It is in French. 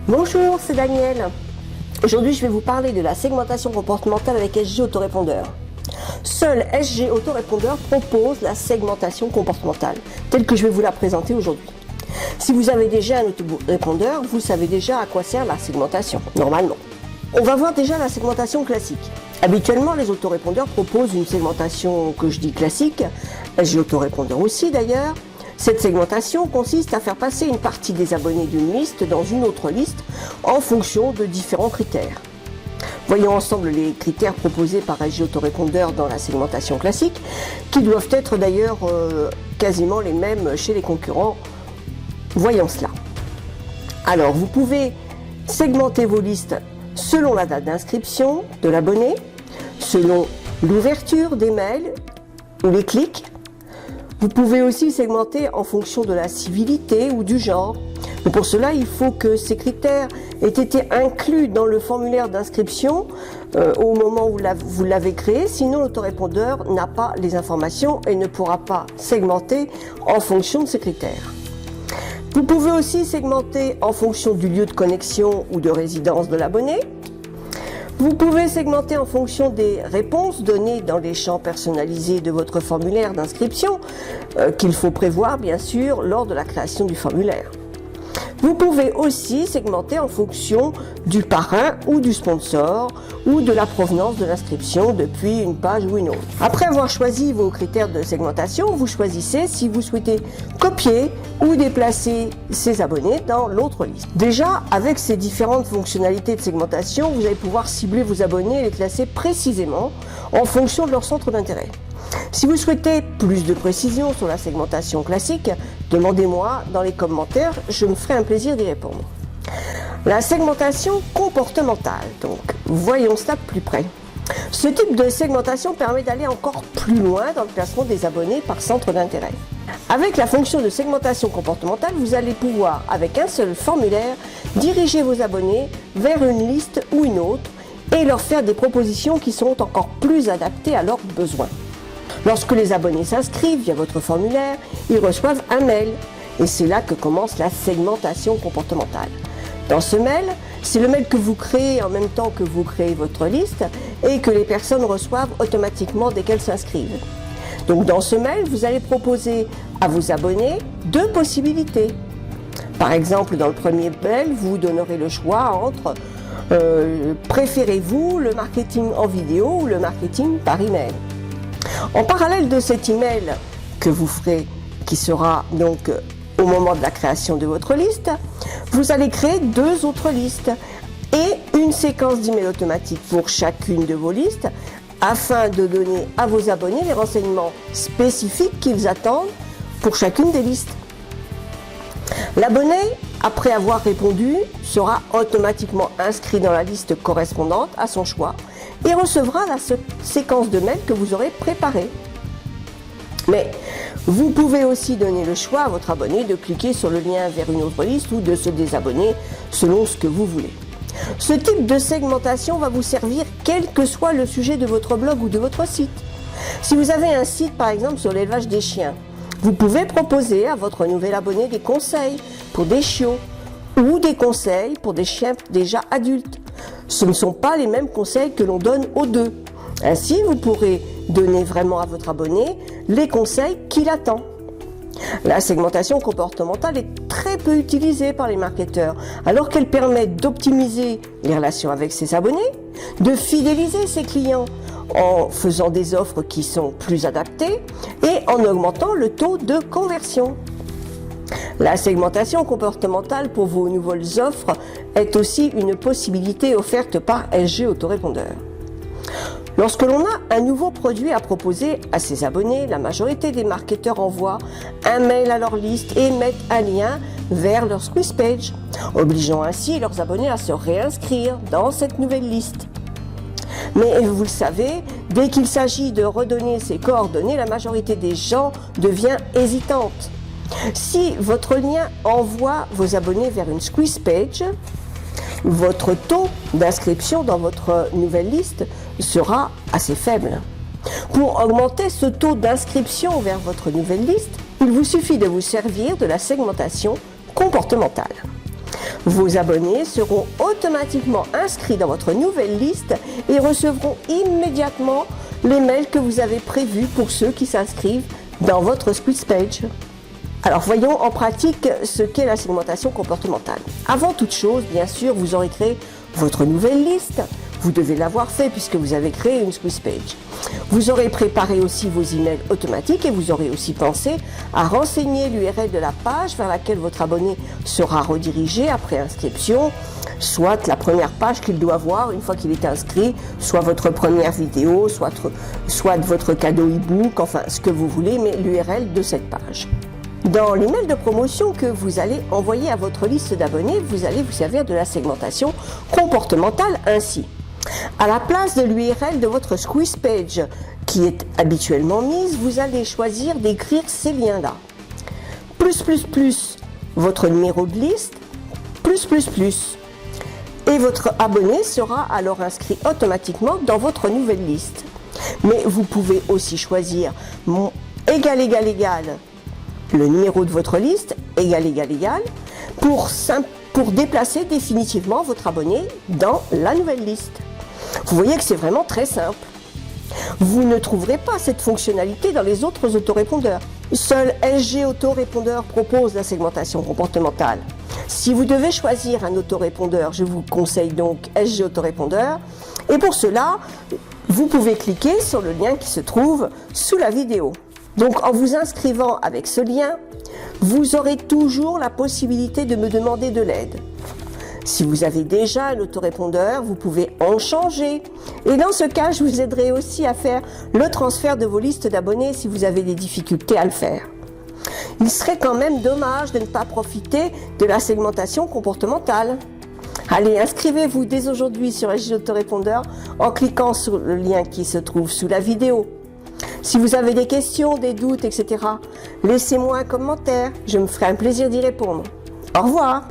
Bonjour, c'est Daniel. Aujourd'hui, je vais vous parler de la segmentation comportementale avec SG Autorépondeur. Seul SG Autorépondeur propose la segmentation comportementale, telle que je vais vous la présenter aujourd'hui. Si vous avez déjà un autorépondeur, vous savez déjà à quoi sert la segmentation, normalement. On va voir déjà la segmentation classique. Habituellement, les autorépondeurs proposent une segmentation que je dis classique, SG Autorépondeur aussi d'ailleurs. Cette segmentation consiste à faire passer une partie des abonnés d'une liste dans une autre liste en fonction de différents critères. Voyons ensemble les critères proposés par SG Autorépondeur dans la segmentation classique, qui doivent être d'ailleurs quasiment les mêmes chez les concurrents. Voyons cela. Alors, vous pouvez segmenter vos listes selon la date d'inscription de l'abonné, selon l'ouverture des mails ou les clics. Vous pouvez aussi segmenter en fonction de la civilité ou du genre. Mais pour cela, il faut que ces critères aient été inclus dans le formulaire d'inscription au moment où vous l'avez créé, sinon l'autorépondeur n'a pas les informations et ne pourra pas segmenter en fonction de ces critères. Vous pouvez aussi segmenter en fonction du lieu de connexion ou de résidence de l'abonné. Vous pouvez segmenter en fonction des réponses données dans les champs personnalisés de votre formulaire d'inscription, qu'il faut prévoir bien sûr lors de la création du formulaire. Vous pouvez aussi segmenter en fonction du parrain ou du sponsor ou de la provenance de l'inscription depuis une page ou une autre. Après avoir choisi vos critères de segmentation, vous choisissez si vous souhaitez copier ou déplacer ces abonnés dans l'autre liste. Déjà, avec ces différentes fonctionnalités de segmentation, vous allez pouvoir cibler vos abonnés et les classer précisément en fonction de leur centre d'intérêt. Si vous souhaitez plus de précision sur la segmentation classique, demandez-moi dans les commentaires, je me ferai un plaisir d'y répondre. La segmentation comportementale, donc, voyons cela de plus près. Ce type de segmentation permet d'aller encore plus loin dans le classement des abonnés par centre d'intérêt. Avec la fonction de segmentation comportementale, vous allez pouvoir, avec un seul formulaire, diriger vos abonnés vers une liste ou une autre et leur faire des propositions qui seront encore plus adaptées à leurs besoins. Lorsque les abonnés s'inscrivent via votre formulaire, ils reçoivent un mail. Et c'est là que commence la segmentation comportementale. Dans ce mail, c'est le mail que vous créez en même temps que vous créez votre liste et que les personnes reçoivent automatiquement dès qu'elles s'inscrivent. Donc dans ce mail, vous allez proposer à vos abonnés deux possibilités. Par exemple, dans le premier mail, vous donnerez le choix entre préférez-vous le marketing en vidéo ou le marketing par email. En parallèle de cet email que vous ferez, qui sera donc au moment de la création de votre liste, vous allez créer deux autres listes et une séquence d'emails automatiques pour chacune de vos listes afin de donner à vos abonnés les renseignements spécifiques qu'ils attendent pour chacune des listes. L'abonné, après avoir répondu, sera automatiquement inscrit dans la liste correspondante à son choix et recevra la séquence de mails que vous aurez préparée. Mais vous pouvez aussi donner le choix à votre abonné de cliquer sur le lien vers une autre liste ou de se désabonner selon ce que vous voulez. Ce type de segmentation va vous servir quel que soit le sujet de votre blog ou de votre site. Si vous avez un site par exemple sur l'élevage des chiens, vous pouvez proposer à votre nouvel abonné des conseils pour des chiots ou des conseils pour des chiens déjà adultes. Ce ne sont pas les mêmes conseils que l'on donne aux deux. Ainsi, vous pourrez donner vraiment à votre abonné les conseils qu'il attend. La segmentation comportementale est très peu utilisée par les marketeurs, alors qu'elle permet d'optimiser les relations avec ses abonnés, de fidéliser ses clients en faisant des offres qui sont plus adaptées et en augmentant le taux de conversion. La segmentation comportementale pour vos nouvelles offres est aussi une possibilité offerte par SG Autorépondeur. Lorsque l'on a un nouveau produit à proposer à ses abonnés, la majorité des marketeurs envoient un mail à leur liste et mettent un lien vers leur squeeze page, obligeant ainsi leurs abonnés à se réinscrire dans cette nouvelle liste. Mais vous le savez, dès qu'il s'agit de redonner ses coordonnées, la majorité des gens devient hésitante. Si votre lien envoie vos abonnés vers une squeeze page, votre taux d'inscription dans votre nouvelle liste sera assez faible. Pour augmenter ce taux d'inscription vers votre nouvelle liste, il vous suffit de vous servir de la segmentation comportementale. Vos abonnés seront automatiquement inscrits dans votre nouvelle liste et recevront immédiatement les mails que vous avez prévus pour ceux qui s'inscrivent dans votre squeeze page. Alors voyons en pratique ce qu'est la segmentation comportementale. Avant toute chose, bien sûr, vous aurez créé votre nouvelle liste. Vous devez l'avoir fait puisque vous avez créé une squeeze page. Vous aurez préparé aussi vos emails automatiques et vous aurez aussi pensé à renseigner l'URL de la page vers laquelle votre abonné sera redirigé après inscription, soit la première page qu'il doit voir une fois qu'il est inscrit, soit votre première vidéo, soit votre cadeau e-book, enfin ce que vous voulez, mais l'URL de cette page. Dans l'email de promotion que vous allez envoyer à votre liste d'abonnés, vous allez vous servir de la segmentation comportementale ainsi. À la place de l'URL de votre squeeze page qui est habituellement mise, vous allez choisir d'écrire ces liens-là. Votre numéro de liste, et votre abonné sera alors inscrit automatiquement dans votre nouvelle liste. Mais vous pouvez aussi choisir égal, le numéro de votre liste, égal, pour déplacer définitivement votre abonné dans la nouvelle liste. Vous voyez que c'est vraiment très simple. Vous ne trouverez pas cette fonctionnalité dans les autres autorépondeurs. Seul SG Autorépondeur propose la segmentation comportementale. Si vous devez choisir un autorépondeur, je vous conseille donc SG Autorépondeur. Et pour cela, vous pouvez cliquer sur le lien qui se trouve sous la vidéo. Donc en vous inscrivant avec ce lien, vous aurez toujours la possibilité de me demander de l'aide. Si vous avez déjà un autorépondeur, vous pouvez en changer. Et dans ce cas, je vous aiderai aussi à faire le transfert de vos listes d'abonnés si vous avez des difficultés à le faire. Il serait quand même dommage de ne pas profiter de la segmentation comportementale. Allez, inscrivez-vous dès aujourd'hui sur SG Autorépondeur en cliquant sur le lien qui se trouve sous la vidéo. Si vous avez des questions, des doutes, etc., laissez-moi un commentaire. Je me ferai un plaisir d'y répondre. Au revoir.